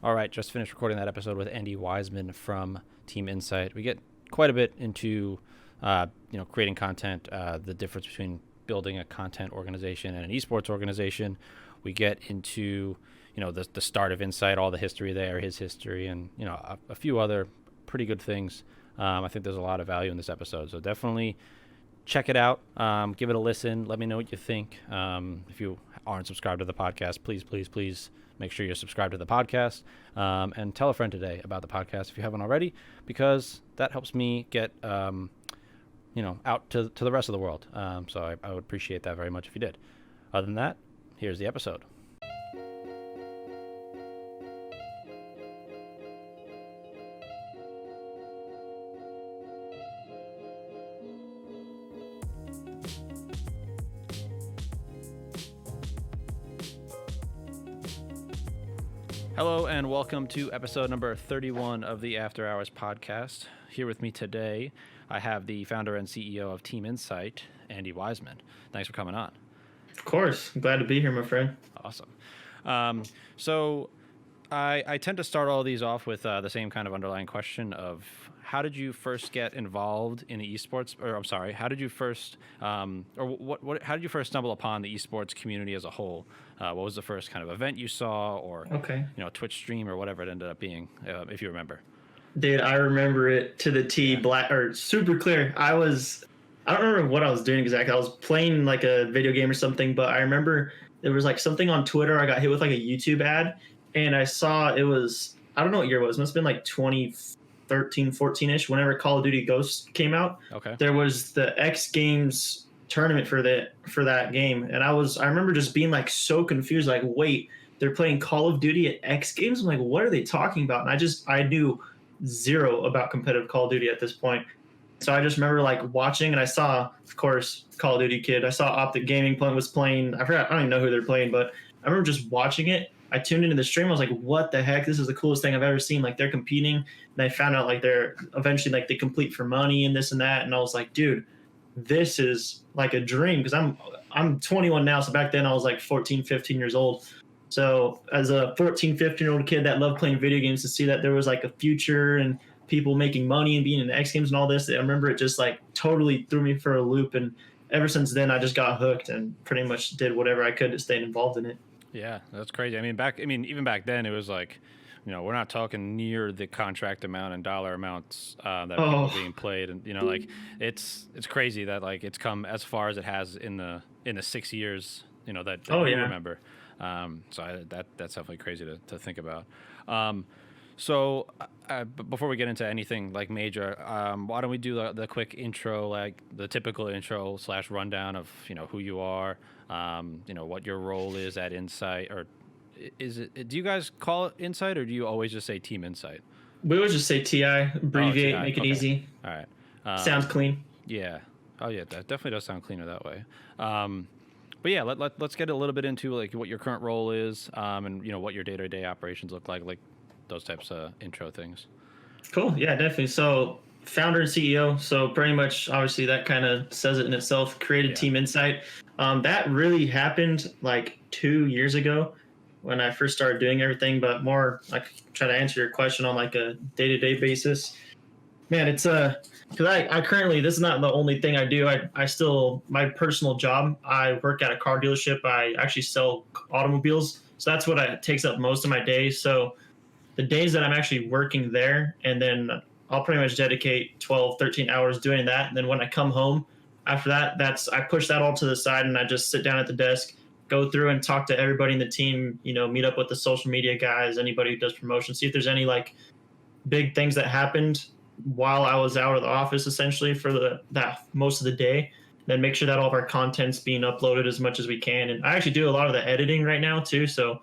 All right, just finished recording that episode with Andy Wiesman from Team Insite. We get quite a bit into, creating content, the difference between building a content organization and an esports organization. We get into, the start of Insite, all the history there, his history, and a few other pretty good things. I think there's a lot of value in this episode, so definitely check it out. Give it a listen. Let me know what you think. If you aren't subscribed to the podcast, please make sure you're subscribed to the podcast, and tell a friend today about the podcast if you haven't already, because that helps me get out to the rest of the world. So I would appreciate that very much if you did. Other than that, here's the episode. Hello and welcome to episode number 31 of the After Hours podcast. Here with me today, I have the founder and CEO of Team Insite, Andy Wiesman. Thanks for coming on. Of course. Glad to be here, my friend. Awesome. So I tend to start all these off with the same kind of underlying question of how did you first get involved in the esports, how did you first, how did you first stumble upon the esports community as a whole? What was the first kind of event you saw, or Twitch stream, or whatever it ended up being, if you remember? Dude, I remember it to the T, black or super clear. I don't remember what I was doing exactly. I was playing like a video game or something, but I remember there was like something on Twitter. I got hit with like a YouTube ad, and I saw it was, I don't know what year it was. It must have been like 2013, 14-ish, whenever Call of Duty Ghosts came out. Okay. There was the X Games tournament for that game, and I remember just being like so confused, like, wait, they're playing Call of Duty at X Games? I'm like, what are they talking about? And I knew zero about competitive Call of Duty at this point. So I just remember like watching, and I saw, of course, Call of Duty Kid. I saw Optic Gaming was playing. I forgot, I don't even know who they're playing, but I remember just watching it. I tuned into the stream. I was like, what the heck? This is the coolest thing I've ever seen. Like, they're competing, and I found out like they're eventually like they complete for money and this and that. And I was like, dude, this is like a dream, because I'm 21 now. So back then I was like 14, 15 years old. So as a 14, 15-year-old kid that loved playing video games, to see that there was like a future and people making money and being in the X Games and all this, I remember it just like totally threw me for a loop. And ever since then, I just got hooked and pretty much did whatever I could to stay involved in it. Yeah, that's crazy. Even back then, it was like, we're not talking near the contract amount and dollar amounts that people are being played, and like it's crazy that like it's come as far as it has in the 6 years that you remember. So that's definitely crazy to think about. So before we get into anything like major, why don't we do the quick intro, like the typical intro / rundown of who you are, what your role is at Insite, or do you guys call it Insite, or do you always just say Team Insite? We always just say TI, abbreviate, make it easy. All right. Sounds clean. Yeah. Oh yeah, that definitely does sound cleaner that way. But yeah, let's get a little bit into like what your current role is, and what your day-to-day operations look like those types of intro things. Cool. Yeah, definitely. So founder and CEO. So pretty much, obviously, that kind of says it in itself. Created Team Insite. That really happened like 2 years ago when I first started doing everything, but more like try to answer your question on like a day-to-day basis. Man, it's because I currently, this is not the only thing I do. I still, my personal job, I work at a car dealership. I actually sell automobiles. So that's what takes up most of my day. So the days that I'm actually working there, and then I'll pretty much dedicate 12, 13 hours doing that. And then when I come home after that, I push that all to the side, and I just sit down at the desk, go through and talk to everybody in the team, meet up with the social media guys, anybody who does promotion, see if there's any like big things that happened while I was out of the office, essentially for that most of the day. Then make sure that all of our content's being uploaded as much as we can. And I actually do a lot of the editing right now too. So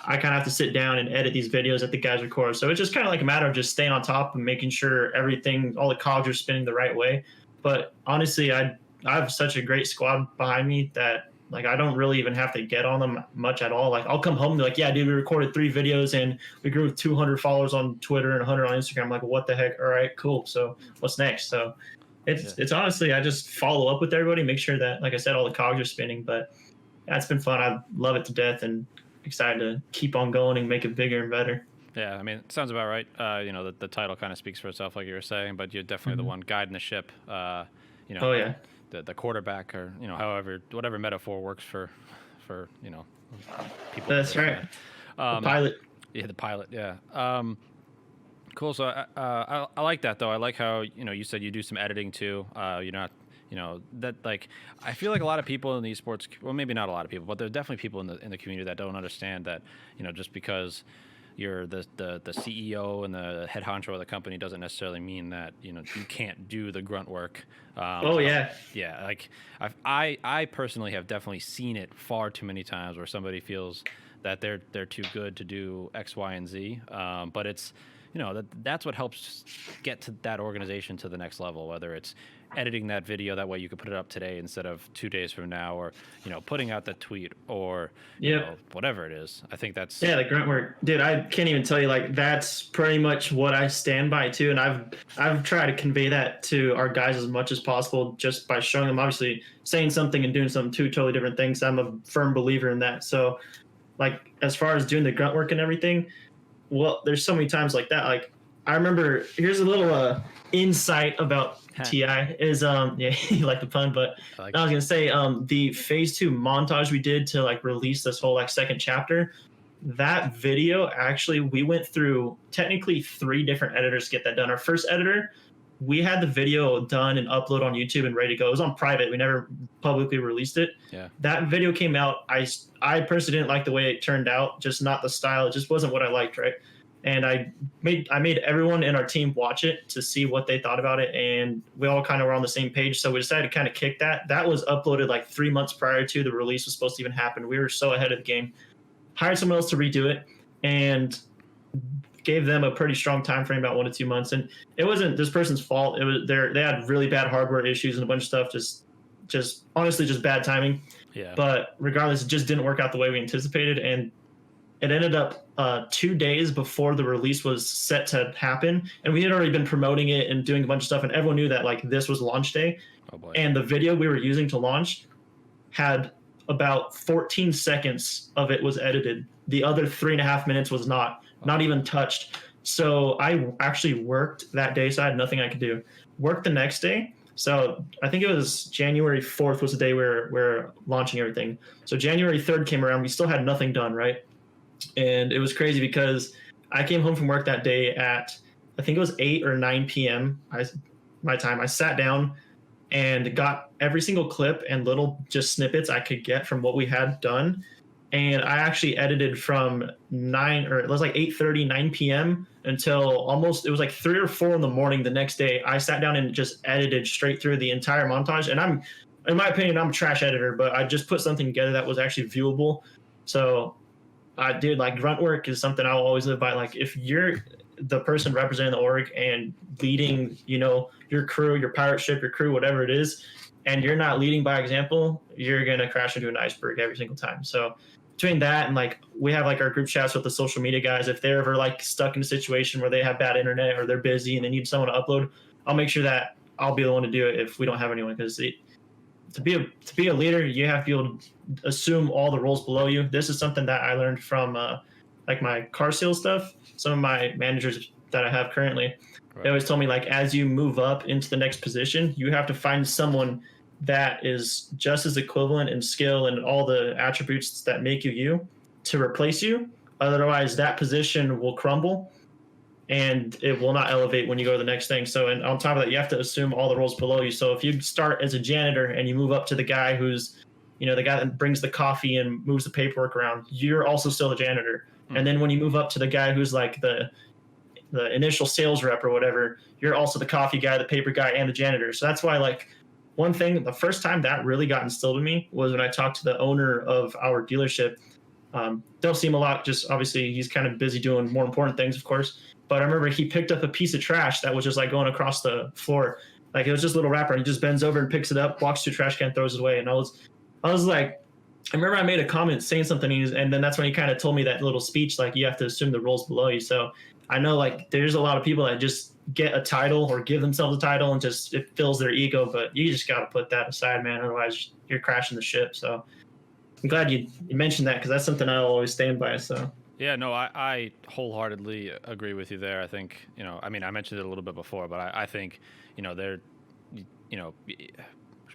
I kind of have to sit down and edit these videos that the guys record. So it's just kind of like a matter of just staying on top and making sure all the cogs are spinning the right way. But honestly, I have such a great squad behind me that like I don't really even have to get on them much at all. Like I'll come home and be like, yeah, dude, we recorded 3 videos and we grew 200 followers on Twitter and 100 on Instagram. I'm like, what the heck? All right, cool. So what's next? So it's honestly, I just follow up with everybody, make sure that, like I said, all the cogs are spinning. But yeah, it's been fun. I love it to death and excited to keep on going and make it bigger and better. Yeah, I mean, it sounds about right. You know, the title kind of speaks for itself, like you were saying, but you're definitely the one guiding the ship. You know, Oh yeah, the quarterback, or you know, however, whatever metaphor works for you know, people. that's right. The pilot. Yeah, the pilot. Yeah. Cool. So I like that though. I like how you said you do some editing too. You're not that like I feel like a lot of people in the esports, well maybe not a lot of people, but there are definitely people in the community that don't understand that just because you're the CEO and the head honcho of the company doesn't necessarily mean that you can't do the grunt work. Oh yeah. Yeah, like I personally have definitely seen it far too many times where somebody feels that they're too good to do X, Y, and Z. But it's that's what helps get to that organization to the next level, whether it's editing that video that way you could put it up today instead of 2 days from now, or putting out the tweet, or whatever it is. I think that's the grunt work, dude. I can't even tell you, like, that's pretty much what I stand by too, and I've tried to convey that to our guys as much as possible, just by showing them, obviously saying something and doing some two totally different things. I'm a firm believer in that. So like, as far as doing the grunt work and everything, well, there's so many times like that. Like, I remember, here's a little insight about TI is yeah, you like the pun, but I was gonna say the phase 2 montage we did to like release this whole like second chapter. That video, actually, we went through technically 3 different editors to get that done. Our first editor, we had the video done and upload on YouTube and ready to go. It was on private. We never publicly released it. Yeah. That video came out. I personally didn't like the way it turned out, just not the style. It just wasn't what I liked, right? And I made everyone in our team watch it to see what they thought about it, and we all kind of were on the same page. So we decided to kind of kick that. That was uploaded like 3 months prior to the release was supposed to even happen. We were so ahead of the game. Hired someone else to redo it, and gave them a pretty strong time frame, about 1 to 2 months. And it wasn't this person's fault. It was they had really bad hardware issues and a bunch of stuff. Just honestly, just bad timing. Yeah. But regardless, it just didn't work out the way we anticipated, and it ended up 2 days before the release was set to happen, and we had already been promoting it and doing a bunch of stuff, and everyone knew that like this was launch day. Oh boy. And the video we were using to launch had about 14 seconds of it was edited. The other 3.5 minutes was not even touched. So I actually worked that day, so I had nothing I could do. Worked the next day. So I think it was January 4th was the day we're launching everything. So January 3rd came around. We still had nothing done, right? And it was crazy because I came home from work that day at, I think it was 8 or 9 p.m. my time. I sat down and got every single clip and little just snippets I could get from what we had done. And I actually edited from 9, or it was like 8:30, 9 p.m. until almost, it was like 3 or 4 in the morning the next day. I sat down and just edited straight through the entire montage. And in my opinion, I'm a trash editor, but I just put something together that was actually viewable. So dude, like, grunt work is something I'll always live by. Like, if you're the person representing the org and leading, your crew, your pirate ship, your crew, whatever it is, and you're not leading by example, you're going to crash into an iceberg every single time. So between that and like, we have like our group chats with the social media guys. If they're ever like stuck in a situation where they have bad internet or they're busy and they need someone to upload, I'll make sure that I'll be the one to do it if we don't have anyone, because to be a leader, you have to be able to assume all the roles below you. This is something that I learned from like my car sales stuff. Some of my managers that I have currently, they always tell me, like, as you move up into the next position, you have to find someone that is just as equivalent in skill and all the attributes that make you to replace you. Otherwise, that position will crumble and it will not elevate when you go to the next thing. So, and on top of that, you have to assume all the roles below you. So if you start as a janitor and you move up to the guy who's, the guy that brings the coffee and moves the paperwork around, you're also still the janitor. Mm-hmm. And then when you move up to the guy who's like the initial sales rep or whatever, you're also the coffee guy, the paper guy, and the janitor. So that's why, like, one thing, the first time that really got instilled in me was when I talked to the owner of our dealership. Don't see him a lot, just obviously he's kind of busy doing more important things, of course. But I remember he picked up a piece of trash that was just like going across the floor. Like, it was just a little wrapper, and he just bends over and picks it up, walks to a trash can, throws it away. And I was like, I remember I made a comment saying something, and then that's when he kind of told me that little speech, like, you have to assume the roles below you. So I know, like, there's a lot of people that just get a title or give themselves a title and just, it fills their ego, but you just got to put that aside, man. Otherwise you're crashing the ship. So I'm glad you mentioned that, because that's something I'll always stand by. So Yeah, no, I wholeheartedly agree with you there. I think, I mean, I mentioned it a little bit before, but I think, they're, you know,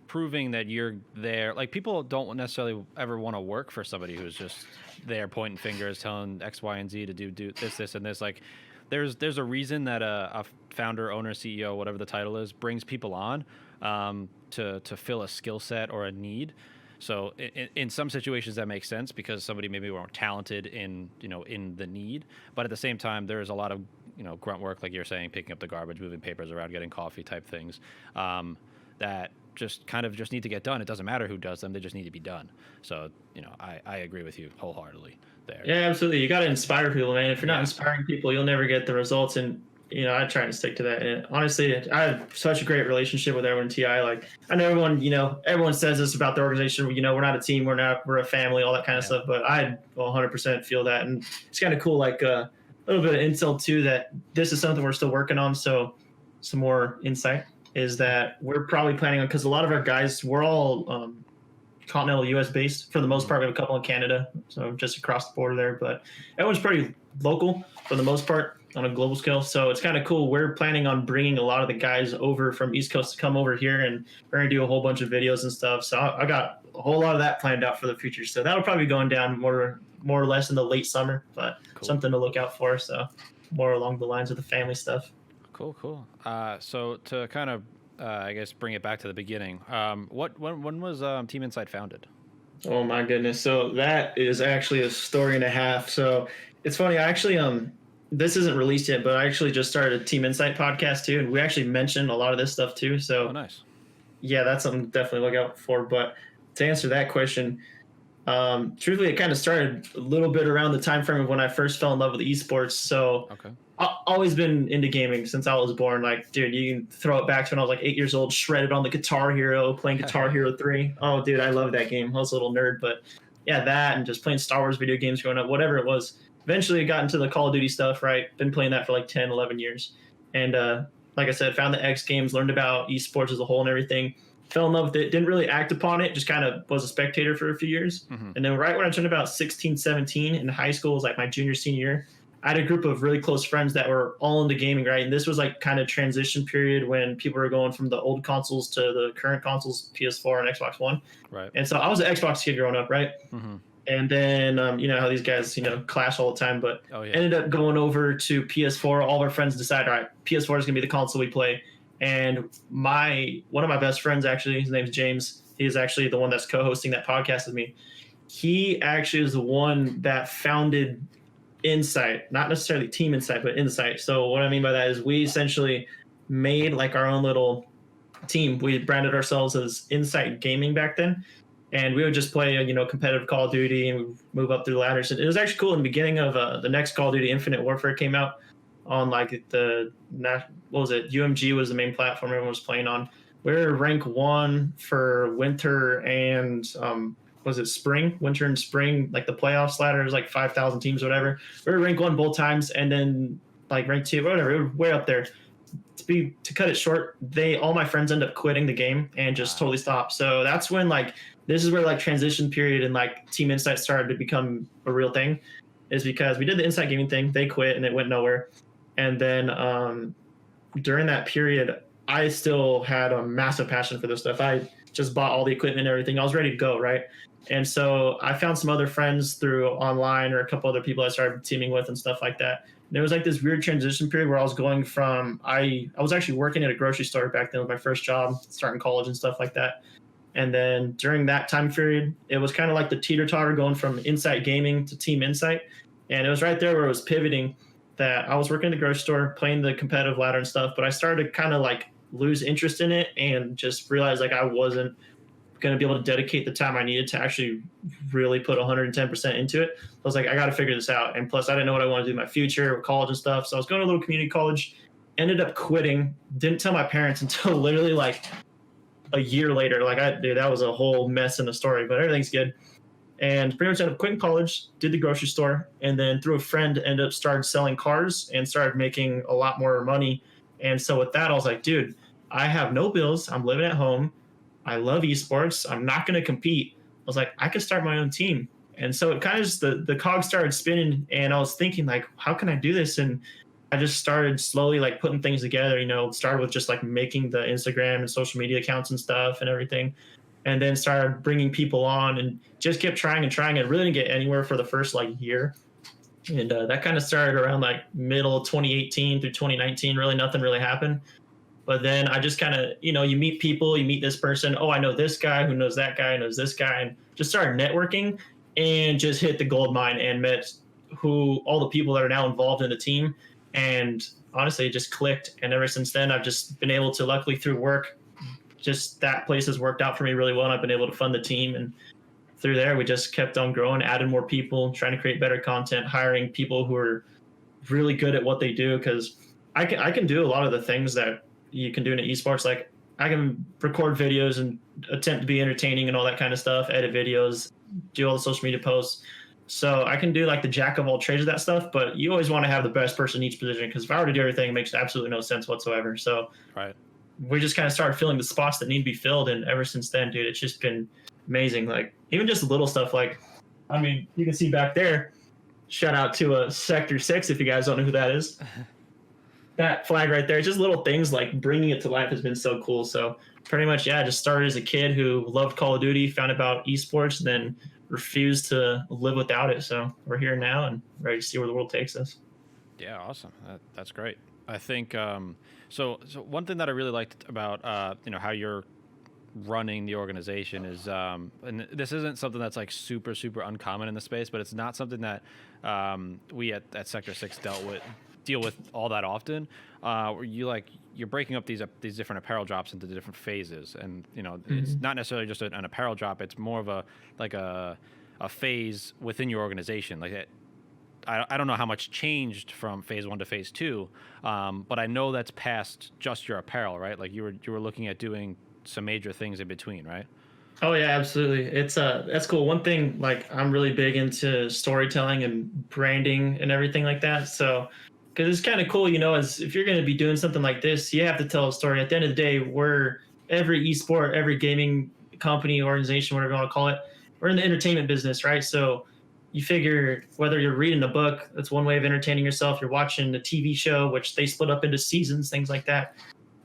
proving that you're there. Like, people don't necessarily ever want to work for somebody who's just there pointing fingers, telling X, Y, and Z to do this, and this. Like, there's a reason that a founder, owner, CEO, whatever the title is, brings people on to fill a skill set or a need. So in some situations that makes sense because somebody maybe more talented in the need, but at the same time there's a lot of grunt work, like you're saying, picking up the garbage, moving papers around, getting coffee type things, that just need to get done. It doesn't matter who does them; they just need to be done. So I agree with you wholeheartedly there. Yeah, absolutely. You got to inspire people, man. If you're not inspiring people, you'll never get the results. And I try to stick to that. And honestly, I have such a great relationship with everyone in TI. Like, I know everyone says this about the organization. We're not a team. We're a family, all that kind of stuff. But I 100% feel that. And it's kind of cool, like a little bit of intel too, that this is something we're still working on. So some more insight is that we're probably planning on, because a lot of our guys, we're all continental US based for the most part. We have a couple in Canada, so just across the border there, but everyone's pretty local for the most part on a global scale. So it's kind of cool. We're planning on bringing a lot of the guys over from East Coast to come over here, and we're going to do a whole bunch of videos and stuff. So I got a whole lot of that planned out for the future. So that'll probably be going down more or less in the late summer, but cool. Something to look out for. So more along the lines of the family stuff. Cool. So to kind of I guess bring it back to the beginning. When was Team Insite founded? Oh my goodness! So that is actually a story and a half. So it's funny. I actually this isn't released yet, but I actually just started a Team Insite podcast too, and we actually mentioned a lot of this stuff too. So nice. Yeah, that's something to definitely look out for. But to answer that question, truthfully, it kind of started a little bit around the time frame of when I first fell in love with esports. So okay. I've always been into gaming since I was born. Like, dude, you can throw it back to when I was like 8 years old, shredded on the Guitar Hero, playing Guitar Hero 3. Oh, dude, I love that game. I was a little nerd, but yeah, that and just playing Star Wars video games growing up, whatever it was. Eventually, I got into the Call of Duty stuff, right? Been playing that for like 10, 11 years. And like I said, found the X Games, learned about esports as a whole and everything. Fell in love with it, didn't really act upon it, just kind of was a spectator for a few years. Mm-hmm. And then right when I turned about 16, 17 in high school, was like my junior, senior year, I had a group of really close friends that were all into gaming, right? And this was like kind of transition period when people were going from the old consoles to the current consoles, PS4 and Xbox One. Right. And so I was an Xbox kid growing up, right? Mm-hmm. And then, you know how these guys, clash all the time, but ended up going over to PS4. All of our friends decided, all right, PS4 is going to be the console we play. And one of my best friends, actually, his name's James. He is actually the one that's co-hosting that podcast with me. He actually is the one that founded Insite, not necessarily Team Insite, but Insite. So what I mean by that is we essentially made like our own little team. We branded ourselves as Insite Gaming back then. And we would just play, competitive Call of Duty and move up through the ladders. And it was actually cool. In the beginning of the next Call of Duty Infinite Warfare came out on like UMG was the main platform everyone was playing on. We were rank 1 for winter and winter and spring, like the playoffs ladder is like 5,000 teams or whatever. We were rank 1 both times, and then like rank 2, whatever, we were way up there. To cut it short, all my friends end up quitting the game and just totally stopped. So that's when this is where transition period and Team Insight started to become a real thing, is because we did the Insight Gaming thing, they quit and it went nowhere. And then during that period, I still had a massive passion for this stuff. I just bought all the equipment and everything. I was ready to go, right? And so I found some other friends through online or a couple other people I started teaming with and stuff like that. And it was like this weird transition period where I was going from, I was actually working at a grocery store back then with my first job, starting college and stuff like that. And then during that time period, it was kind of like the teeter-totter going from Insight Gaming to Team Insight. And it was right there where it was pivoting, that I was working at the grocery store, playing the competitive ladder and stuff, but I started to kind of lose interest in it and just realized I wasn't going to be able to dedicate the time I needed to actually really put 110% into it. I was like, I got to figure this out. And plus I didn't know what I wanted to do in my future with college and stuff. So I was going to a little community college, ended up quitting, didn't tell my parents until literally a year later. Dude, that was a whole mess in the story, but everything's good. And pretty much ended up quitting college, did the grocery store, and then through a friend ended up started selling cars and started making a lot more money. And so with that, I was like, dude, I have no bills. I'm living at home. I love esports. I'm not going to compete. I was like, I could start my own team. And so it kind of just the cog started spinning, and I was thinking like, how can I do this? And I just started slowly like putting things together. Started with just like making the Instagram and social media accounts and stuff and everything, and then started bringing people on and just kept trying and trying. It really didn't get anywhere for the first like year. And that kind of started around like middle of 2018 through 2019. Really, nothing really happened. But then I just kind of, you meet people, you meet this person. Oh, I know this guy who knows that guy, knows this guy, and just started networking and just hit the gold mine and met all the people that are now involved in the team. And honestly, it just clicked. And ever since then, I've just been able to, luckily through work, just that place has worked out for me really well. And I've been able to fund the team. And through there, we just kept on growing, added more people, trying to create better content, hiring people who are really good at what they do. Because I can do a lot of the things that you can do in esports. Like I can record videos and attempt to be entertaining and all that kind of stuff, edit videos, do all the social media posts. So I can do like the jack of all trades of that stuff, but you always want to have the best person in each position, because if I were to do everything, it makes absolutely no sense whatsoever. So right. We just kind of started filling the spots that need to be filled. And ever since then, dude, it's just been amazing. Like even just little stuff like, I mean, you can see back there, shout out to Sector 6 if you guys don't know who that is. That flag right there, just little things like bringing it to life has been so cool. So pretty much, yeah, just started as a kid who loved Call of Duty, found about esports, then refused to live without it. So we're here now and ready to see where the world takes us. Yeah, awesome. That's great. I think so one thing that I really liked about how you're running the organization is and this isn't something that's like super uncommon in the space, but it's not something that we at Sector 6 deal with all that often, where you're breaking up these different apparel drops into different phases, and it's not necessarily just an apparel drop. It's more of a phase within your organization. Like I don't know how much changed from phase 1 to phase 2, but I know that's past just your apparel, right? Like you were looking at doing some major things in between, right? Oh yeah, absolutely. It's that's cool. One thing, like I'm really big into storytelling and branding and everything like that. So because it's kind of cool, as if you're going to be doing something like this, you have to tell a story. At the end of the day, every esport, every gaming company, organization, whatever you want to call it, we're in the entertainment business, right? So you figure whether you're reading a book, that's one way of entertaining yourself. You're watching a TV show, which they split up into seasons, things like that.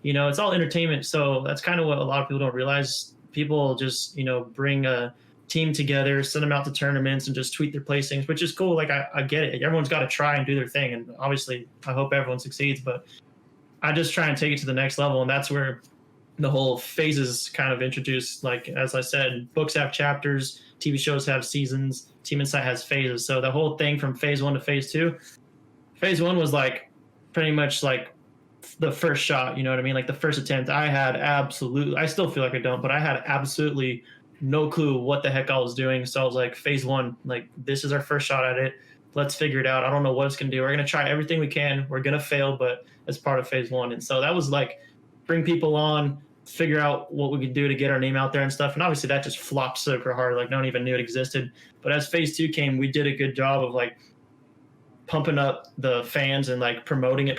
It's all entertainment. So that's kind of what a lot of people don't realize. People just, bring a team together, send them out to tournaments and just tweet their placings, which is cool. Like I get it. Everyone's got to try and do their thing. And obviously I hope everyone succeeds, but I just try and take it to the next level. And that's where the whole phases kind of introduced. Like, as I said, books have chapters, TV shows have seasons, Team Insight has phases. So the whole thing from phase 1 to phase 2, phase 1 was like pretty much like the first shot, you know what I mean? Like the first attempt, I still feel like I don't, but I had absolutely no clue what the heck I was doing. So I was like, phase 1, like this is our first shot at it. Let's figure it out. I don't know what it's going to do. We're going to try everything we can. We're going to fail, but it's part of phase 1. And so that was like, bring people on, figure out what we could do to get our name out there and stuff. And obviously that just flopped super hard. Like no one even knew it existed. But as phase 2 came, we did a good job of like pumping up the fans and like promoting it,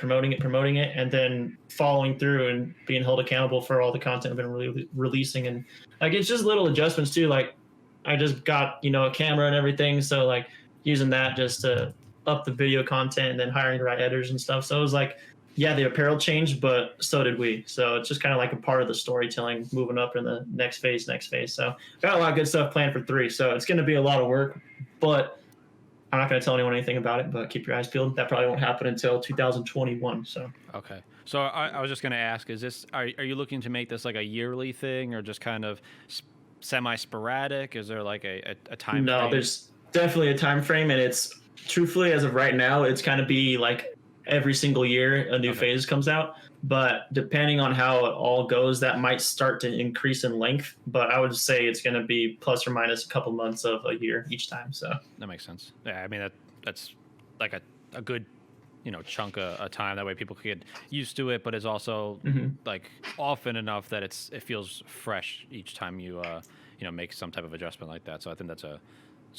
and then following through and being held accountable for all the content I've been releasing. And like, it's just little adjustments too. Like I just got, a camera and everything. So like using that just to up the video content and then hiring the right editors and stuff. So it was like, yeah, the apparel changed, but so did we. So it's just kind of like a part of the storytelling moving up in the next phase. So got a lot of good stuff planned for 3. So it's going to be a lot of work, but I'm not going to tell anyone anything about it, but keep your eyes peeled. That probably won't happen until 2021. So okay. So I was just going to ask: are you looking to make this like a yearly thing, or just kind of semi-sporadic? Is there like a time? No, frame? There's definitely a time frame, and it's truthfully as of right now, it's kind of be like every single year a new phase comes out. But depending on how it all goes, that might start to increase in length. But I would say it's going to be plus or minus a couple months of a year each time. So that makes sense. Yeah, I mean that's like a good chunk of time. That way people can get used to it, but it's also like often enough that it feels fresh each time you make some type of adjustment like that. So I think it's a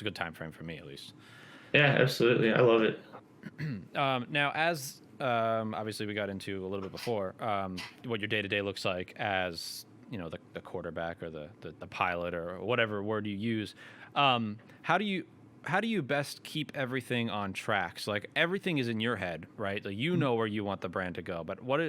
good time frame for me at least. Yeah, absolutely. I love it. Now, as obviously we got into a little bit before, what your day-to-day looks like as the quarterback or the pilot or whatever word you use. How do you how do you best keep everything on track? So like everything is in your head, right? Like you know where you want the brand to go. But what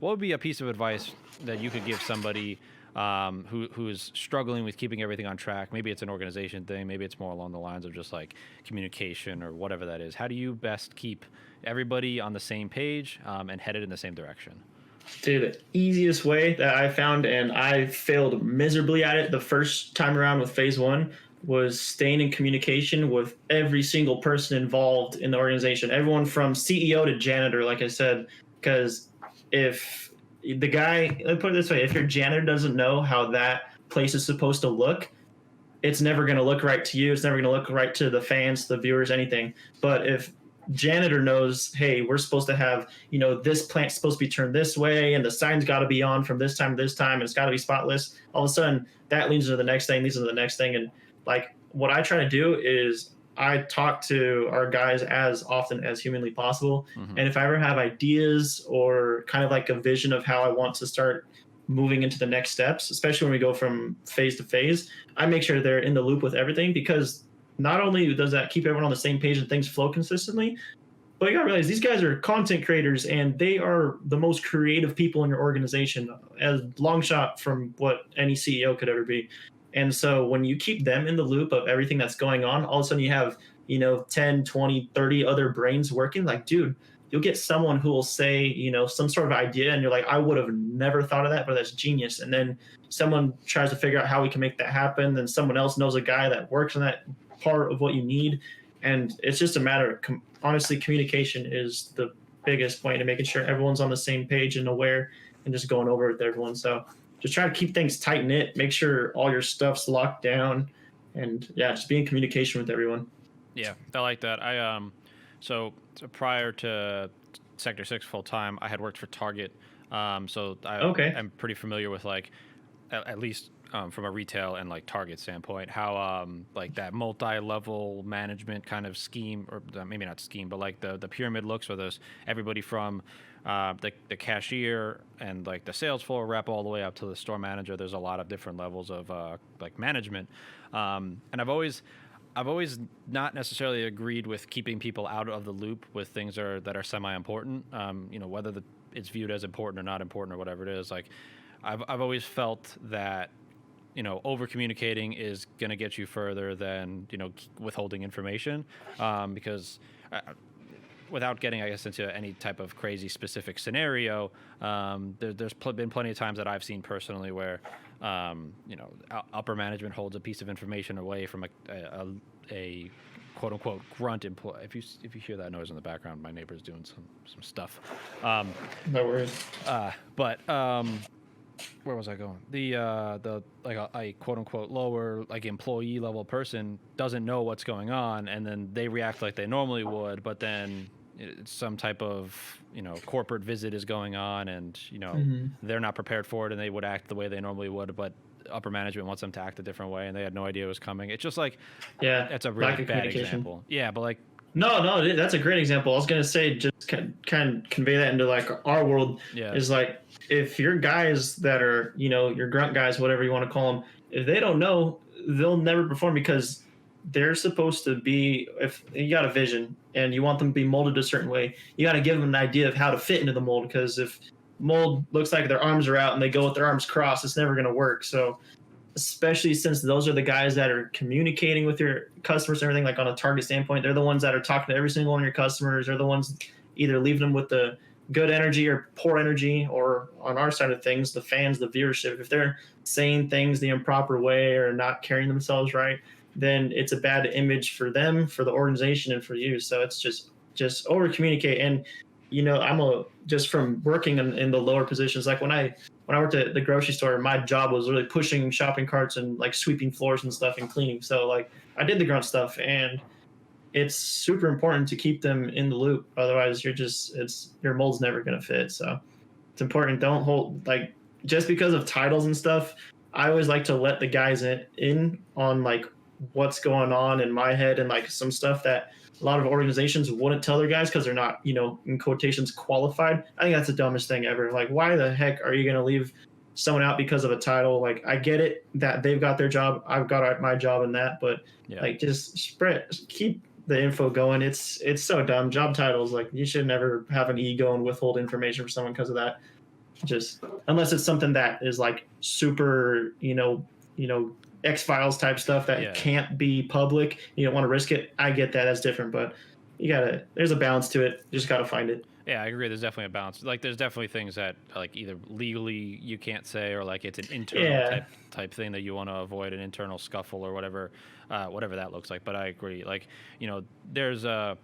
would be a piece of advice that you could give somebody who is struggling with keeping everything on track? Maybe it's an organization thing. Maybe it's more along the lines of just like communication or whatever that is. How do you best keep everybody on the same page and headed in the same direction? Dude, the easiest way that I found, and I failed miserably at it the first time around with phase one, was staying in communication with every single person involved in the organization, everyone from CEO to janitor, like I said. Because if the guy, let's put it this way, if your janitor doesn't know how that place is supposed to look, it's never going to look right to you. It's never going to look right to the fans, the viewers, anything. But if janitor knows, hey, we're supposed to have, this plant's supposed to be turned this way, and the sign's got to be on from this time to this time, and it's got to be spotless. All of a sudden, that leads into the next thing, leads into the next thing. And like what I try to do is I talk to our guys as often as humanly possible. Mm-hmm. And if I ever have ideas or kind of like a vision of how I want to start moving into the next steps, especially when we go from phase to phase, I make sure they're in the loop with everything, because not only does that keep everyone on the same page and things flow consistently, but you gotta realize these guys are content creators and they are the most creative people in your organization, as long shot from what any CEO could ever be. And so when you keep them in the loop of everything that's going on, all of a sudden you have, 10, 20, 30 other brains working. Like, dude, you'll get someone who will say, some sort of idea, and you're like, I would have never thought of that, but that's genius. And then someone tries to figure out how we can make that happen. Then someone else knows a guy that works on that part of what you need. And it's just a matter of, honestly, communication is the biggest point in making sure everyone's on the same page and aware and just going over it with everyone. So just try to keep things tight knit, make sure all your stuff's locked down, and just be in communication with everyone. Yeah, I like that. So prior to Sector 6 full time, I had worked for Target. So I'm pretty familiar with like at least from a retail and like Target standpoint, how like that multi-level management kind of scheme, or maybe not scheme, but like the pyramid looks, where there's everybody from the cashier and like the sales floor rep all the way up to the store manager. There's a lot of different levels of like management, and I've always not necessarily agreed with keeping people out of the loop with things that are semi-important. Whether it's viewed as important or not important or whatever it is. Like I've always felt that over communicating is going to get you further than withholding information, because without getting, I guess, into any type of crazy specific scenario, there's been plenty of times that I've seen personally where upper management holds a piece of information away from a quote unquote grunt employee. If you hear that noise in the background, my neighbor's doing some stuff. No worries. Where was I going? The like a quote unquote lower like employee level person doesn't know what's going on, and then they react like they normally would, but then some type of corporate visit is going on, and they're not prepared for it, and they would act the way they normally would, but upper management wants them to act a different way, and they had no idea it was coming. It's just like, that's a really bad example. Yeah, but like, no, that's a great example. I was gonna say, just kind of convey that into like our world. Is like, if your guys that are your grunt guys, whatever you want to call them, if they don't know, they'll never perform, because they're supposed to be, if you got a vision and you want them to be molded a certain way, you got to give them an idea of how to fit into the mold, because if mold looks like their arms are out and they go with their arms crossed, it's never going to work. So especially since those are the guys that are communicating with your customers and everything, like on a Target standpoint, they're the ones that are talking to every single one of your customers. They're the ones either leaving them with the good energy or poor energy, or on our side of things, the fans, the viewership. If they're saying things the improper way or not carrying themselves right, then it's a bad image for them, for the organization, and for you. So it's just over communicate. And I'm just from working in the lower positions, like when I worked at the grocery store, my job was really pushing shopping carts and like sweeping floors and stuff and cleaning. So like I did the grunt stuff, and it's super important to keep them in the loop. Otherwise your mold's never going to fit. So it's important. Don't hold, like, just because of titles and stuff, I always like to let the guys in on like what's going on in my head, and like some stuff that a lot of organizations wouldn't tell their guys because they're not, in quotations, qualified. I think that's the dumbest thing ever. Like, why the heck are you going to leave someone out because of a title. Like, I get it that they've got their job, I've got my job in that, but like, just keep the info going. It's so dumb. Job titles, like, you should never have an ego and withhold information for someone because of that. Just unless it's something that is like super, X-Files type stuff that can't be public. You don't want to risk it. I get that. That's different, but there's a balance to it. You just gotta find it. Yeah, I agree. There's definitely a balance. Like, there's definitely things that like either legally you can't say, or like it's an internal type thing that you want to avoid, an internal scuffle or whatever that looks like. But I agree. Like, there's a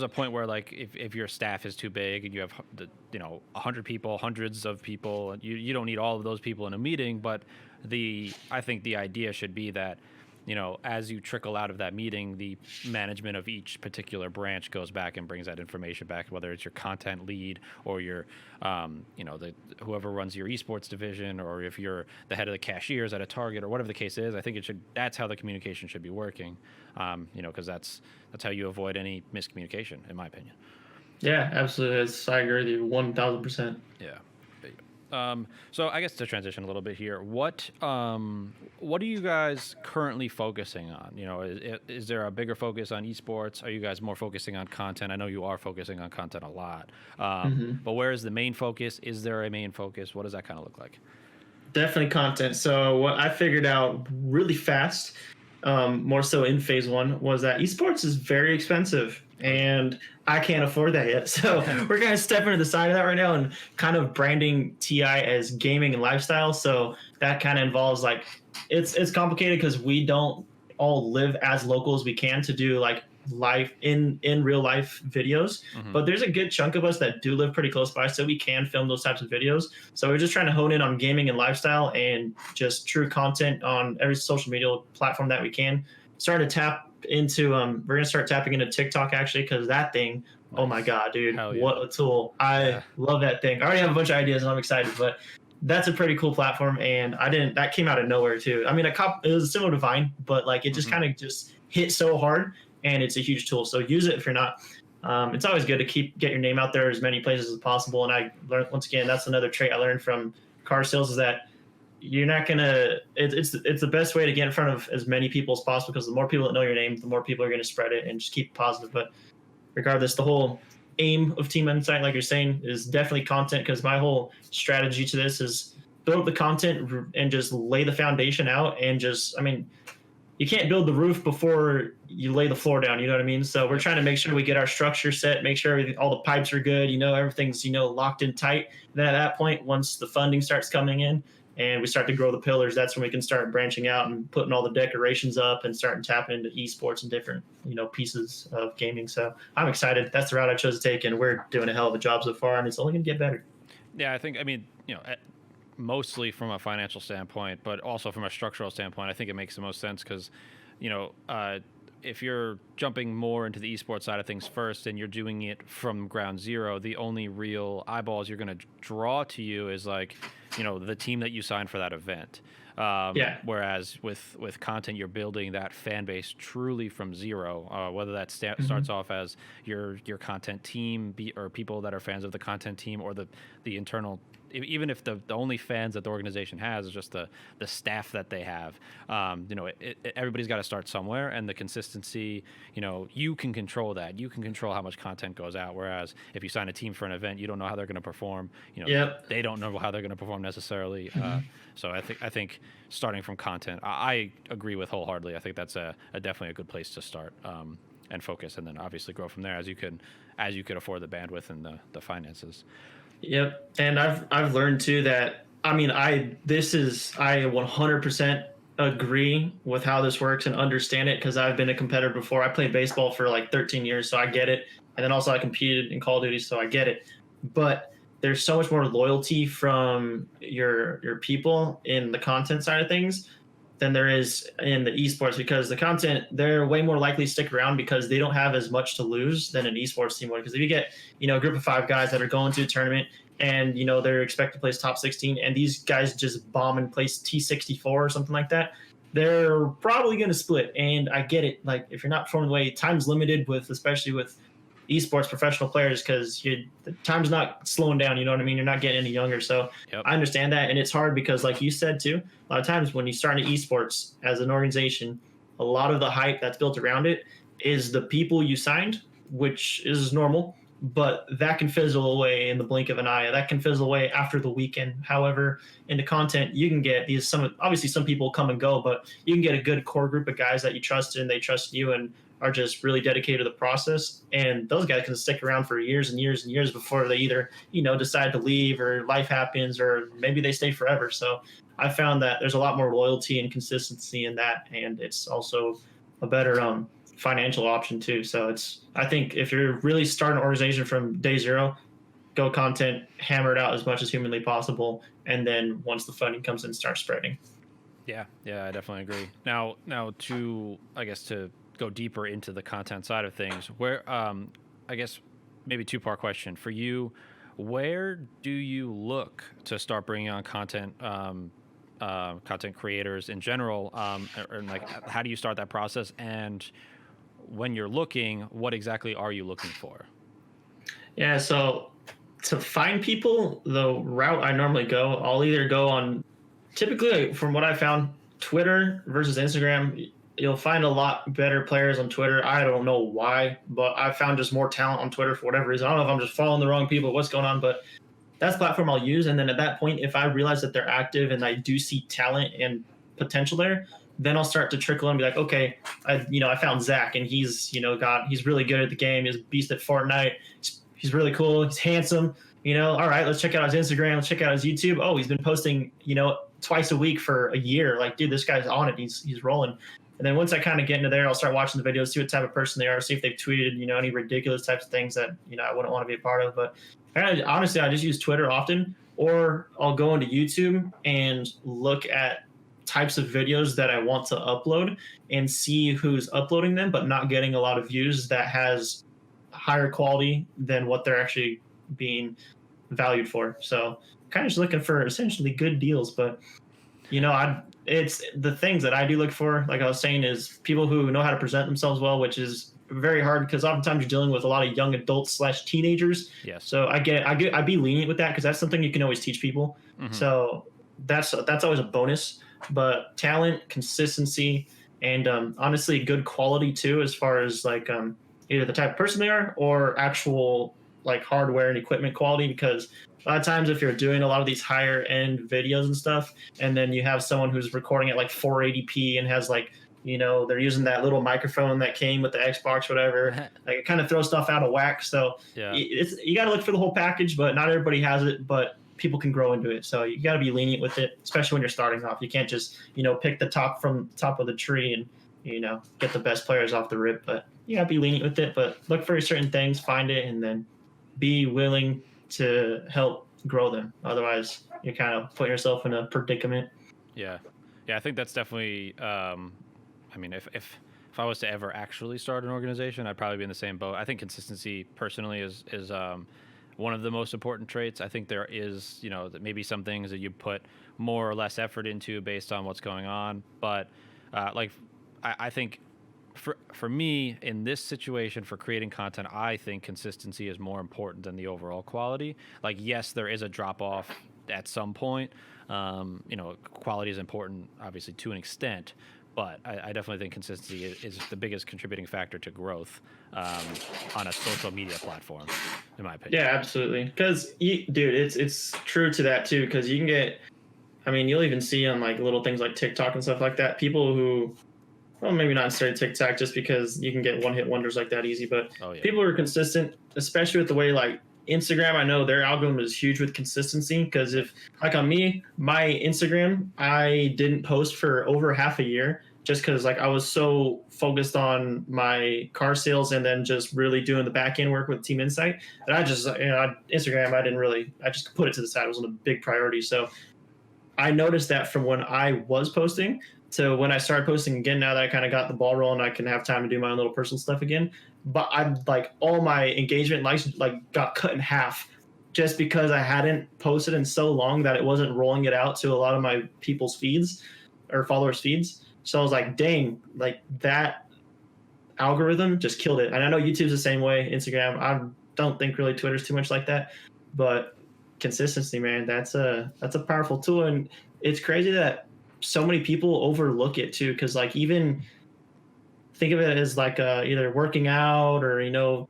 point where, like, if your staff is too big and you have 100 people, hundreds of people, and you don't need all of those people in a meeting. But I think the idea should be that, as you trickle out of that meeting, the management of each particular branch goes back and brings that information back, whether it's your content lead or your, whoever runs your esports division, or if you're the head of the cashiers at a Target or whatever the case is. I think that's how the communication should be working, because that's how you avoid any miscommunication, in my opinion. Yeah, absolutely. I agree with you 1,000%. Yeah. So I guess to transition a little bit here, what are you guys currently focusing on? Is there a bigger focus on esports? Are you guys more focusing on content? I know you are focusing on content a lot, but where is the main focus? Is there a main focus? What does that kind of look like? Definitely content. So what I figured out really fast, more so in phase 1, was that esports is very expensive, and I can't afford that yet. So we're going to step into the side of that right now and kind of branding TI as gaming and lifestyle. So that kind of involves, like, it's complicated because we don't all live as local as we can to do like live in real life videos. But there's a good chunk of us that do live pretty close by, so we can film those types of videos. So we're just trying to hone in on gaming and lifestyle and just true content on every social media platform that we can. Starting to tap into we're gonna start tapping into TikTok, actually, because that thing, oh my god, dude, what a tool. I love that thing. I already have a bunch of ideas and I'm excited, but that's a pretty cool platform, and that came out of nowhere too. I mean, it was similar to Vine, but like it just kind of just hit so hard, and it's a huge tool. So use it if you're not. It's always good to get your name out there as many places as possible. And I learned, once again, that's another trait I learned from car sales, is that you're not gonna. It's the best way to get in front of as many people as possible, because the more people that know your name, the more people are going to spread it, and just keep it positive. But regardless, the whole aim of Team Insight, like you're saying, is definitely content, because my whole strategy to this is build the content and just lay the foundation out, and you can't build the roof before you lay the floor down. You know what I mean? So we're trying to make sure we get our structure set, make sure all the pipes are good, everything's, locked in tight. Then at that point, once the funding starts coming in and we start to grow the pillars, that's when we can start branching out and putting all the decorations up and starting tapping into esports and different, pieces of gaming. So I'm excited. That's the route I chose to take, and we're doing a hell of a job so far, and it's only going to get better. Yeah, I think, mostly from a financial standpoint, but also from a structural standpoint, I think it makes the most sense, because, if you're jumping more into the esports side of things first and you're doing it from ground zero, the only real eyeballs you're going to draw to you is like, the team that you signed for that event. Whereas with content, you're building that fan base truly from zero, whether that starts off as your content team or people that are fans of the content team, or the internal, even if the only fans that the organization has is just the staff that they have. Everybody's got to start somewhere, and the consistency, you can control that. You can control how much content goes out. Whereas if you sign a team for an event, you don't know how they're going to perform. They don't know how they're going to perform necessarily. So I think starting from content, I agree with wholeheartedly. I think that's definitely a good place to start, and focus, and then obviously grow from there as you could afford the bandwidth and the finances. Yep. And I've learned too that, I 100% agree with how this works and understand it, because I've been a competitor before. I played baseball for like 13 years, so I get it. And then also I competed in Call of Duty, so I get it. But there's so much more loyalty from your people in the content side of things than there is in the esports, because the content, they're way more likely to stick around because they don't have as much to lose than an esports team would. Because if you get, a group of 5 guys that are going to a tournament and, they're expected to place top 16, and these guys just bomb and place T64 or something like that, they're probably going to split. And I get it. Like, if you're not performing the way, time's limited especially with esports professional players, because the time's not slowing down. You know what I mean? You're not getting any younger. So Yep. I understand that. And it's hard because, like you said too, a lot of times when you start into esports as an organization, a lot of the hype that's built around it is the people you signed, which is normal, but that can fizzle away in the blink of an eye. That can fizzle away after the weekend. However, in the content, you can get these, obviously some people come and go, but you can get a good core group of guys that you trust and they trust you and are just really dedicated to the process. And those guys can stick around for years and years and years before they either, decide to leave or life happens, or maybe they stay forever. So I found that there's a lot more loyalty and consistency in that. And it's also a better, financial option too. So I think if you're really starting an organization from day zero, go content, hammer it out as much as humanly possible, and then once the funding comes in, start spreading. Yeah, I definitely agree. Now to go deeper into the content side of things, where I guess maybe two-part question for you: where do you look to start bringing on content creators in general, and like how do you start that process? And when you're looking, what exactly are you looking for? Yeah, so to find people, the route I normally go, I'll either go on, typically from what I found, Twitter versus Instagram. You'll find a lot better players on Twitter. I don't know why, but I found just more talent on Twitter for whatever reason. I don't know if I'm just following the wrong people, what's going on, but that's the platform I'll use. And then at that point, if I realize that they're active and I do see talent and potential there, then I'll start to trickle and be like, okay, I found Zack and he's really good at the game. He's a beast at Fortnite. He's really cool. He's handsome. All right, let's check out his Instagram. Let's check out his YouTube. Oh, he's been posting, twice a week for a year. Like, dude, this guy's on it. He's rolling. And then once I kind of get into there, I'll start watching the videos, see what type of person they are, see if they've tweeted, any ridiculous types of things that, I wouldn't want to be a part of. But honestly, I just use Twitter often, or I'll go into YouTube and look at types of videos that I want to upload and see who's uploading them, but not getting a lot of views that has higher quality than what they're actually being valued for. So kind of just looking for essentially good deals. But, it's the things that I do look for, like I was saying, is people who know how to present themselves well, which is very hard because oftentimes you're dealing with a lot of young adults / teenagers. Yes. So I'd be lenient with that because that's something you can always teach people. Mm-hmm. So that's always a bonus. But talent, consistency, and honestly, good quality too, as far as like either the type of person they are or actual like hardware and equipment quality. Because a lot of times, if you're doing a lot of these higher end videos and stuff, and then you have someone who's recording at like 480p and has like, they're using that little microphone that came with the Xbox, whatever, like it kind of throws stuff out of whack. So yeah, you got to look for the whole package, but not everybody has it. But people can grow into it. So you got to be lenient with it, especially when you're starting off. You can't just, pick the top from top of the tree and, get the best players off the rip. But you got to be lenient with it, but look for certain things, find it, and then be willing to help grow them. Otherwise, you're kind of putting yourself in a predicament. Yeah. I think that's definitely, if I was to ever actually start an organization, I'd probably be in the same boat. I think consistency personally is one of the most important traits. I think there is, maybe some things that you put more or less effort into based on what's going on. But I think for me in this situation for creating content, I think consistency is more important than the overall quality. Like, yes, there is a drop off at some point. Quality is important, obviously, to an extent. But I definitely think consistency is the biggest contributing factor to growth on a social media platform, in my opinion. Yeah, absolutely. Because, dude, it's true to that, too. Because you can get, you'll even see on, like, little things like TikTok and stuff like that, people who, well, maybe not necessarily TikTok, just because you can get one-hit wonders like that easy. But people who are consistent, especially with the way, like, Instagram, I know their algorithm is huge with consistency. Because if, like on me, my Instagram, I didn't post for over half a year. Just because like I was so focused on my car sales and then just really doing the back end work with Team Insite that I just, Instagram, I just put it to the side. It wasn't a big priority. So I noticed that from when I was posting to when I started posting again, now that I kind of got the ball rolling, I can have time to do my own little personal stuff again. But I like all my engagement likes like got cut in half just because I hadn't posted in so long that it wasn't rolling it out to a lot of my people's feeds or followers' feeds. So I was like, dang, like that, algorithm just killed it. And I know YouTube's the same way, Instagram. I don't think really Twitter's too much like that, but consistency, man, that's a powerful tool. And it's crazy that so many people overlook it too, because like even think of it as like either working out or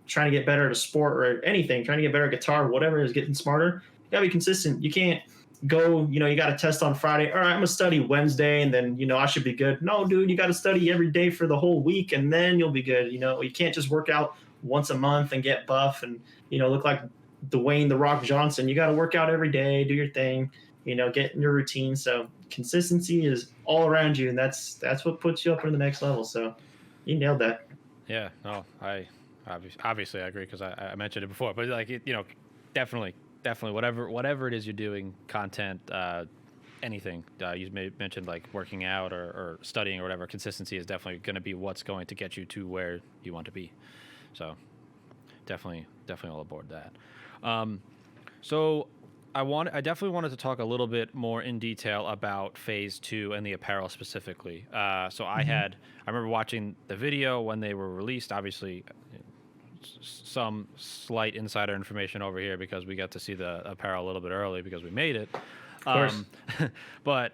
trying to get better at a sport or anything, trying to get better at guitar, whatever it is, getting smarter. You gotta be consistent. You can't go, you got to test on Friday. All right, I'm gonna study Wednesday and then I should be good. No, dude, you got to study every day for the whole week and then you'll be good. You can't just work out once a month and get buff and look like Dwayne the Rock Johnson. You got to work out every day, do your thing, get in your routine. So consistency is all around you, and that's what puts you up to the next level. So you nailed that. Yeah, no, I obviously I agree, because I mentioned it before, but like definitely whatever it is you're doing, content, anything, you mentioned like working out or studying or whatever, consistency is definitely going to be what's going to get you to where you want to be. So definitely all aboard that. So I definitely wanted to talk a little bit more in detail about phase 2 and the apparel specifically. So I remember watching the video when they were released, obviously some slight insider information over here because we got to see the apparel a little bit early because we made it. Of course. But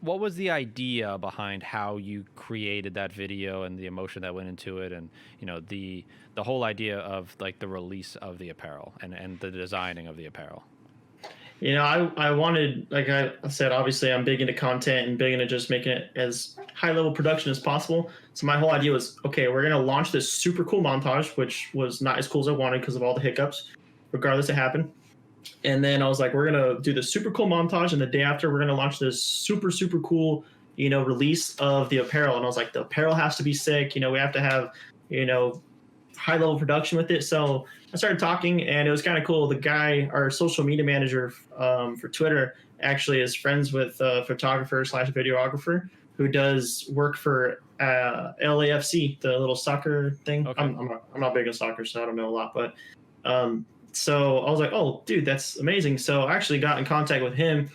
what was the idea behind how you created that video and the emotion that went into it, and the whole idea of like the release of the apparel and the designing of the apparel? I wanted, like I said, obviously I'm big into content and big into just making it as high level production as possible. So my whole idea was, okay, we're going to launch this super cool montage, which was not as cool as I wanted because of all the hiccups. Regardless, it happened. And then I was like, we're going to do this super cool montage, and the day after we're going to launch this super, super cool, release of the apparel. And I was like, the apparel has to be sick. We have to have, high level production with it. So I started talking, and it was kind of cool. The guy, our social media manager for Twitter, actually is friends with a photographer / videographer who does work for LAFC, the little soccer thing. Okay. I'm not big on soccer, so I don't know a lot, but so I was like, oh, dude, that's amazing. So I actually got in contact with him,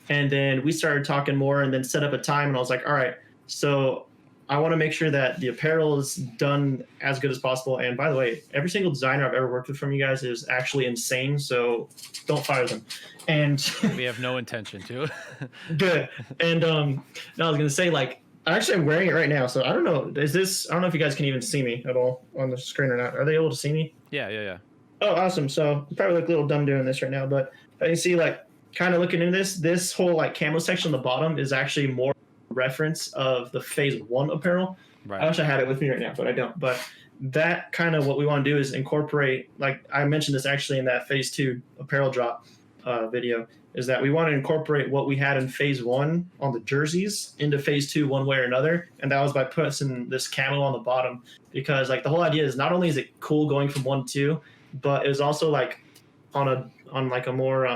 and then we started talking more and then set up a time. And I was like, all right, so I want to make sure that the apparel is done as good as possible. And by the way, every single designer I've ever worked with from you guys is actually insane. So don't fire them. And we have no intention to. Good. And no, I was going to say, like, actually I'm wearing it right now. So I don't know. I don't know if you guys can even see me at all on the screen or not. Are they able to see me? Yeah. Oh, awesome. So I probably look a little dumb doing this right now, but you can see, like, kind of looking into this whole like camo section on the bottom is actually more reference of the phase 1 apparel. Right. I wish I had it with me right now, but I don't. But that kind of what we want to do is incorporate, like I mentioned this actually in that phase 2 apparel drop video, is that we want to incorporate what we had in phase 1 on the jerseys into phase 2 one way or another. And that was by putting this camo on the bottom, because like the whole idea is not only is it cool going from 1 to 2, but it was also like on like a more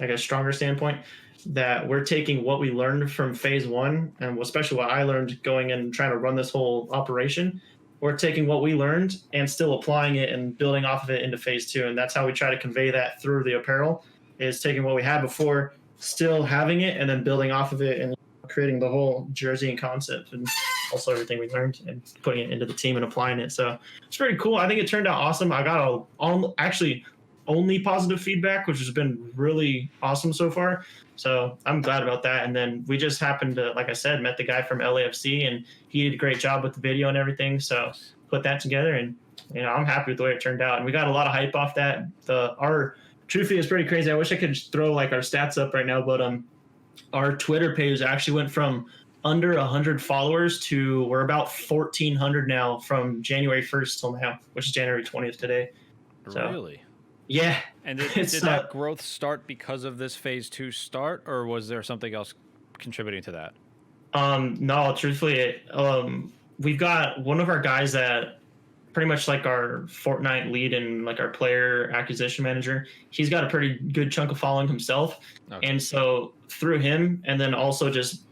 like a stronger standpoint, that we're taking what we learned from phase 1, and especially what I learned going and trying to run this whole operation. We're taking what we learned and still applying it and building off of it into phase 2. And that's how we try to convey that through the apparel, is taking what we had before, still having it, and then building off of it and creating the whole jersey and concept, and also everything we learned and putting it into the team and applying it. So it's pretty cool. I think it turned out awesome. I got actually only positive feedback, which has been really awesome so far. So I'm glad about that. And then we just happened to, like I said, met the guy from LAFC, and he did a great job with the video and everything. So put that together, and I'm happy with the way it turned out. And we got a lot of hype off that. Our True feed is pretty crazy. I wish I could throw like our stats up right now, but our Twitter page actually went from under 100 followers to we're about 1,400 now from January 1st till now, which is January 20th today. So, really? Yeah. And did that growth start because of this phase 2 start, or was there something else contributing to that? No, truthfully, we've got one of our guys that pretty much like our Fortnite lead and like our player acquisition manager. He's got a pretty good chunk of following himself. Okay. And so through him, and then also just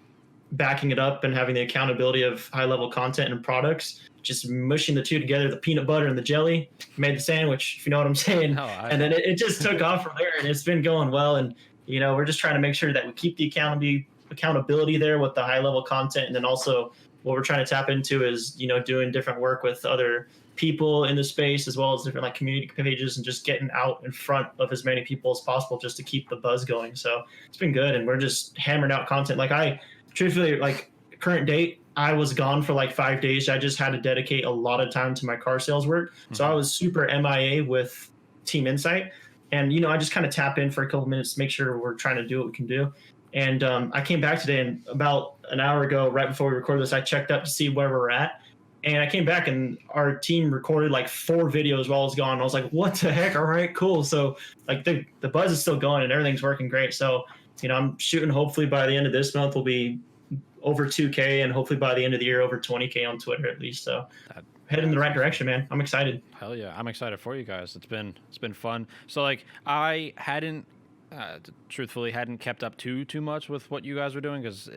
backing it up and having the accountability of high level content and products, just mushing the two together, the peanut butter and the jelly, made the sandwich, if you know what I'm saying. And then it just took off from there, and it's been going well. And, we're just trying to make sure that we keep the accountability there with the high level content, and then also, what we're trying to tap into is, doing different work with other people in the space, as well as different like community pages, and just getting out in front of as many people as possible just to keep the buzz going. So it's been good, and we're just hammering out content. Like, I truthfully, like, current date, I was gone for like 5 days. I just had to dedicate a lot of time to my car sales work. So I was super MIA with Team Insight. And, I just kind of tap in for a couple minutes to make sure we're trying to do what we can do. And I came back today, and about an hour ago, right before we recorded this, I checked up to see where we're at. And I came back, and our team recorded like 4 videos while I was gone. I was like, what the heck? All right, cool. So like the buzz is still going and everything's working great. So, I'm shooting, hopefully by the end of this month, we'll be over 2K, and hopefully by the end of the year, over 20K on Twitter at least. So heading in the right direction, man. I'm excited. Hell yeah. I'm excited for you guys. It's been fun. So like, I hadn't, truthfully hadn't kept up too much with what you guys were doing, because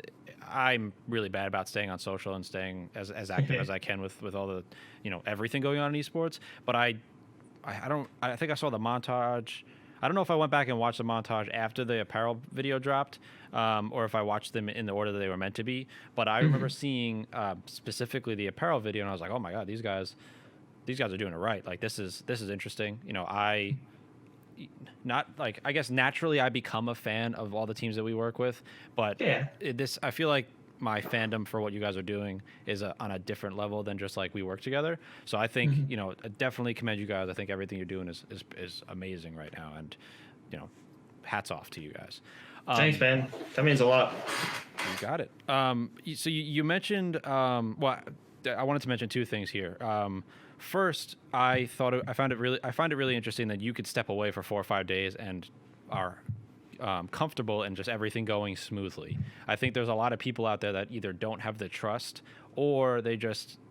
I'm really bad about staying on social and staying as active as I can with all the, everything going on in esports. But I think I saw the montage. I don't know if I went back and watched the montage after the apparel video dropped, or if I watched them in the order that they were meant to be. But I remember seeing specifically the apparel video, and I was like, oh my God, these guys are doing it right. Like, this is interesting. I guess naturally I become a fan of all the teams that we work with, but I feel like my fandom for what you guys are doing is on a different level than just like we work together. So I think, I definitely commend you guys. I think everything you're doing is amazing right now. And, hats off to you guys. Thanks, man. That means a lot. You got it. So you mentioned, well, I wanted to mention 2 things here. First, I find it really interesting that you could step away for 4 or 5 days and are comfortable and just everything going smoothly. I think there's a lot of people out there that either don't have the trust, or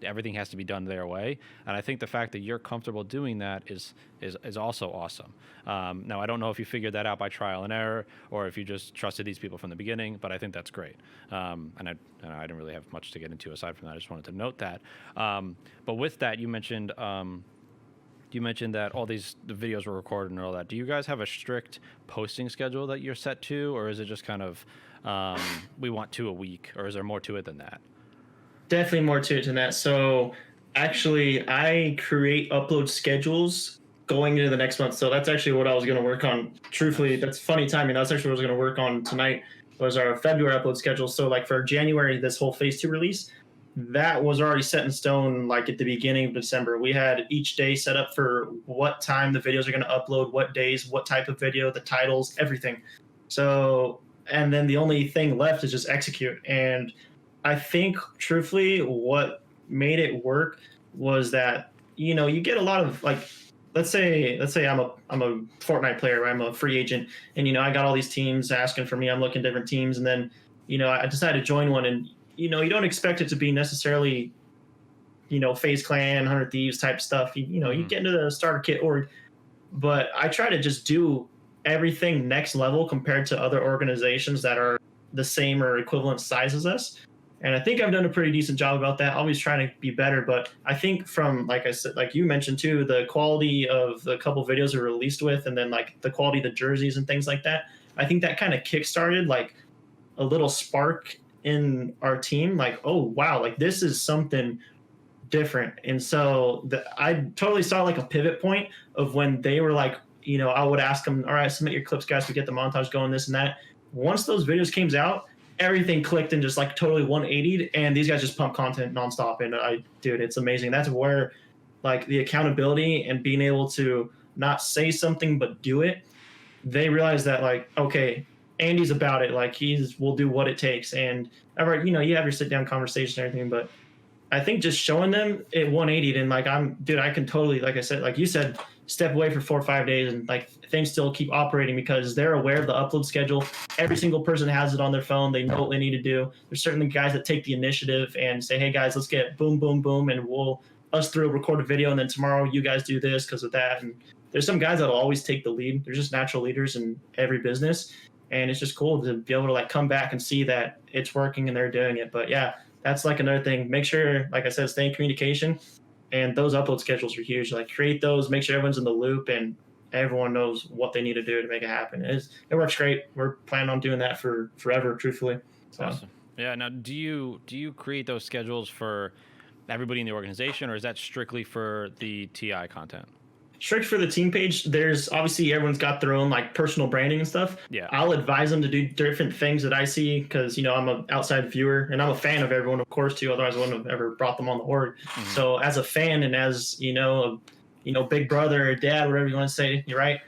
everything has to be done their way. And I think the fact that you're comfortable doing that is also awesome. Now, I don't know if you figured that out by trial and error, or if you just trusted these people from the beginning, but I think that's great. And I didn't really have much to get into aside from that. I just wanted to note that. But with that, you mentioned that all the videos were recorded and all that. Do you guys have a strict posting schedule that you're set to, or is it just kind of we want 2 a week, or is there more to it than that? Definitely more to it than that. So actually, I create upload schedules going into the next month. So that's actually what I was going to work on. Truthfully, that's funny timing. That's actually what I was going to work on tonight, was our February upload schedule. So like for January, this whole phase 2 release, that was already set in stone. Like at the beginning of December, we had each day set up for what time the videos are going to upload, what days, what type of video, the titles, everything. So, and then the only thing left is just execute. And I think truthfully what made it work was that, you get a lot of like, let's say I'm a Fortnite player, right? I'm a free agent, and, I got all these teams asking for me. I'm looking at different teams, and then, I decided to join one, and, you don't expect it to be necessarily, FaZe Clan, 100 Thieves type stuff. You get into the starter kit org, but I try to just do everything next level compared to other organizations that are the same or equivalent size as us. And I think I've done a pretty decent job about that, always trying to be better. But I think from, like I said, like you mentioned too, the quality of the couple videos are released with, and then like the quality of the jerseys and things like that, I think that kind of kickstarted like a little spark in our team. Like, oh, wow, like this is something different. And so I totally saw like a pivot point of when they were like, I would ask them, all right, submit your clips, guys, to get the montage going, this and that. Once those videos came out, everything clicked and just like totally 180'd, and these guys just pump content nonstop. And dude, it's amazing. That's where like the accountability and being able to not say something but do it, they realize that like, okay, Andy's about it. Like will do what it takes. And you have your sit down conversation and everything, but I think just showing them it 180'd, and like I can totally, like I said, like you said, step away for 4 or 5 days, and like things still keep operating because they're aware of the upload schedule. Every single person has it on their phone. They know what they need to do. There's certainly guys that take the initiative and say, hey guys, let's get boom, boom, boom, and us through record a video, and then tomorrow you guys do this because of that. And there's some guys that'll always take the lead. They're just natural leaders in every business, and it's just cool to be able to like come back and see that it's working and they're doing it. But yeah, that's like another thing. Make sure, like I said, stay in communication. And those upload schedules are huge. Like create those, make sure everyone's in the loop and everyone knows what they need to do to make it happen. It works great. We're planning on doing that for forever, truthfully. So. Awesome. Yeah. Now, do you create those schedules for everybody in the organization, or is that strictly for the TI content? Strict for the team page. There's obviously everyone's got their own like personal branding and stuff. Yeah. I'll advise them to do different things that I see because I'm an outside viewer and I'm a fan of everyone, of course, too. Otherwise, I wouldn't have ever brought them on the org. Mm-hmm. So as a fan and as big brother or dad, whatever you want to say, you're right.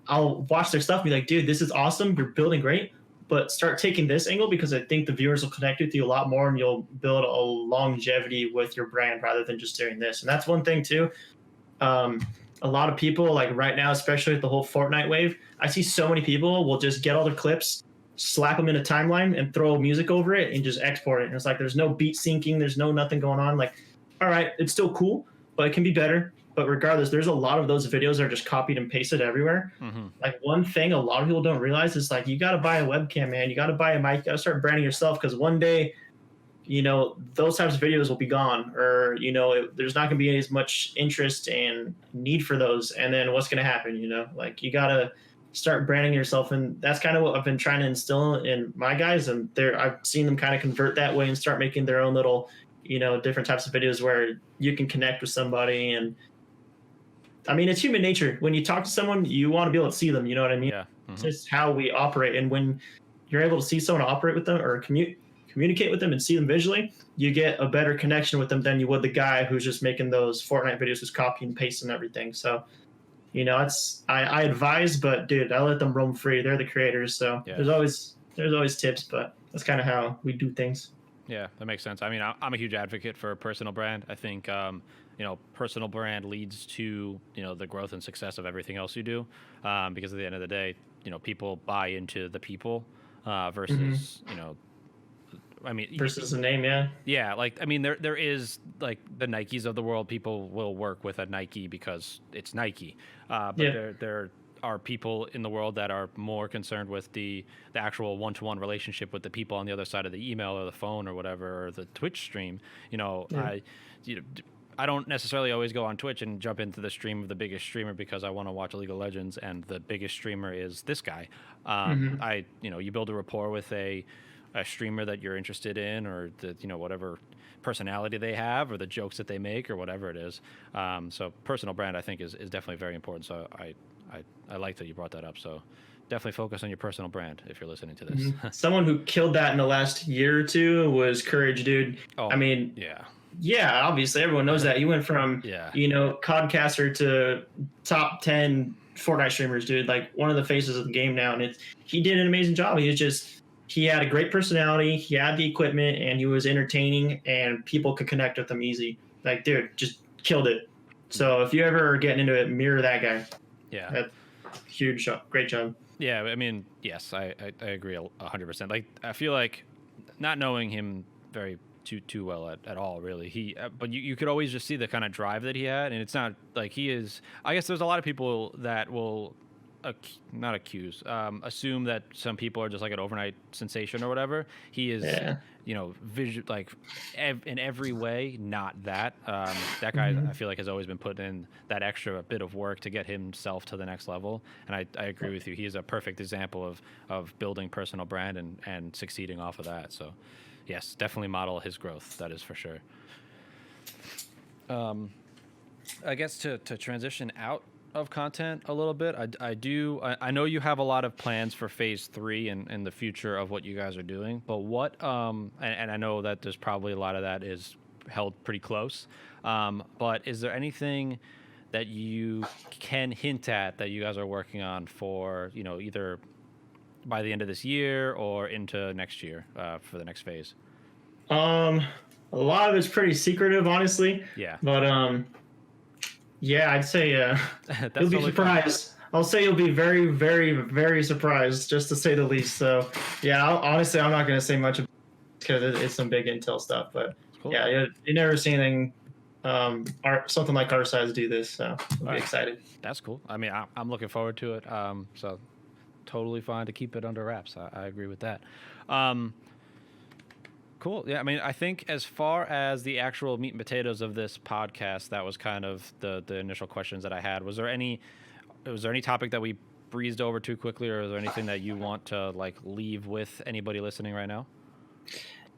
I'll watch their stuff and be like, dude, this is awesome. You're building great. But start taking this angle because I think the viewers will connect with you a lot more and you'll build a longevity with your brand rather than just doing this. And that's one thing too. A lot of people, like right now, especially with the whole Fortnite wave, I see so many people will just get all the clips, slap them in a timeline, and throw music over it and just export it. And it's like there's no beat syncing, there's no nothing going on. Like, all right, it's still cool, but it can be better. But regardless, there's a lot of those videos that are just copied and pasted everywhere. Mm-hmm. Like one thing a lot of people don't realize is like you got to buy a webcam, man. You got to buy a mic. You got to start branding yourself because one day, those types of videos will be gone, or there's not going to be as much interest and need for those. And then what's going to happen? Like you got to start branding yourself, and that's kind of what I've been trying to instill in my guys. And I've seen them kind of convert that way and start making their own little, different types of videos where you can connect with somebody. And I mean, it's human nature. When you talk to someone, you want to be able to see them. You know what I mean? Yeah. Mm-hmm. It's just how we operate. And when you're able to see someone operate with them or communicate with them and see them visually, you get a better connection with them than you would the guy who's just making those Fortnite videos, just copy and paste and everything. So, I advise, but dude, I let them roam free. They're the creators. So Yeah. there's always tips, but that's kind of how we do things. Yeah, that makes sense. I mean, I'm a huge advocate for a personal brand. I think, personal brand leads to, the growth and success of everything else you do. Because at the end of the day, people buy into the people versus, I mean, versus the name, yeah. Yeah, like I mean, there is like the Nikes of the world. People will work with a Nike because it's Nike, but there are people in the world that are more concerned with the actual one-to-one relationship with the people on the other side of the email or the phone or whatever, or the Twitch stream. I don't necessarily always go on Twitch and jump into the stream of the biggest streamer because I want to watch League of Legends and the biggest streamer is this guy. You build a rapport with a streamer that you're interested in, or the whatever personality they have, or the jokes that they make, or whatever it is. So personal brand, I think, is definitely very important. So I like that you brought that up. So definitely focus on your personal brand if you're listening to this. Someone who killed that in the last year or two was Courage, dude. Oh, I mean, yeah, obviously everyone knows that. You went from codcaster to top 10 Fortnite streamers, dude. Like one of the faces of the game now, and he did an amazing job. He had a great personality, he had the equipment, and he was entertaining, and people could connect with him easy. Like, dude, just killed it. So if you ever are getting into it, mirror that guy. Yeah. That's huge job. Great job. Yeah, I mean, yes, I agree 100%. Like, I feel like not knowing him very too well at all, really. But you could always just see the kind of drive that he had, and it's not like he is. I guess there's a lot of people that will not accuse, assume that some people are just like an overnight sensation or whatever. He is, in every way, not that. That guy, I feel like, has always been putting in that extra bit of work to get himself to the next level. And I agree with you. He is a perfect example of building personal brand and succeeding off of that. So, yes, definitely model his growth. That is for sure. I guess to transition out of content a little bit, I know you have a lot of plans for phase 3 and the future of what you guys are doing, but what and I know that there's probably a lot of that is held pretty close, but is there anything that you can hint at that you guys are working on for either by the end of this year or into next year for the next phase? A lot of it's pretty secretive, honestly. Yeah. But yeah, I'd say you'll be surprised. I'll say you'll be very, very, very surprised, just to say the least. So yeah, honestly, I'm not going to say much because it's some big intel stuff. But cool. Yeah, you never see anything something like our size do this. So we'll be excited. That's cool. I mean, I'm looking forward to it. So totally fine to keep it under wraps. I agree with that. Cool. Yeah, I mean, I think as far as the actual meat and potatoes of this podcast, that was kind of the initial questions that I had. Was there any topic that we breezed over too quickly, or is there anything that you want to leave with anybody listening right now?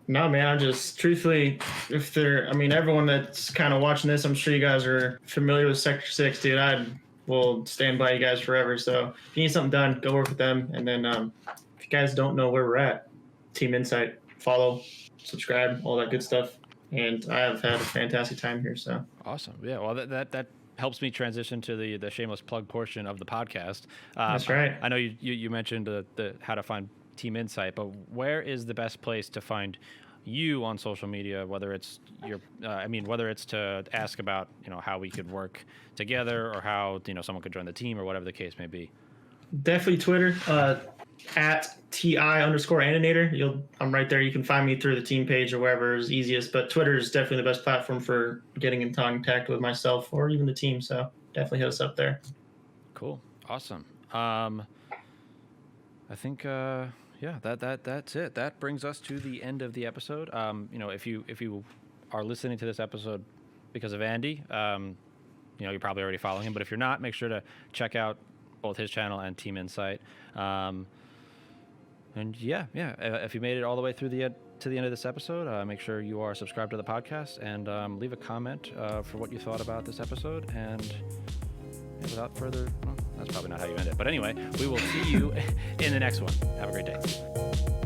No, man, I'm just truthfully, if they're, I mean, everyone that's kind of watching this, I'm sure you guys are familiar with Sector 6, dude. I will stand by you guys forever. So if you need something done, go work with them. And then if you guys don't know where we're at, Team Insight, follow, subscribe, all that good stuff. And I have had a fantastic time here. So awesome. Yeah. Well, that helps me transition to the shameless plug portion of the podcast. That's right. I know you mentioned the how to find Team Insight, but where is the best place to find you on social media? Whether it's whether it's to ask about how we could work together, or how someone could join the team, or whatever the case may be. Definitely Twitter at TI_Aninator. I'm right there. You can find me through the team page or wherever is easiest. But Twitter is definitely the best platform for getting in contact with myself or even the team. So definitely hit us up there. Cool. Awesome. I think that's it. That brings us to the end of the episode. If you are listening to this episode because of Andy, you're probably already following him. But if you're not, make sure to check out both his channel and Team Insight. If you made it all the way through to the end of this episode, make sure you are subscribed to the podcast and leave a comment for what you thought about this episode. And without further, that's probably not how you end it. But anyway, we will see you in the next one. Have a great day.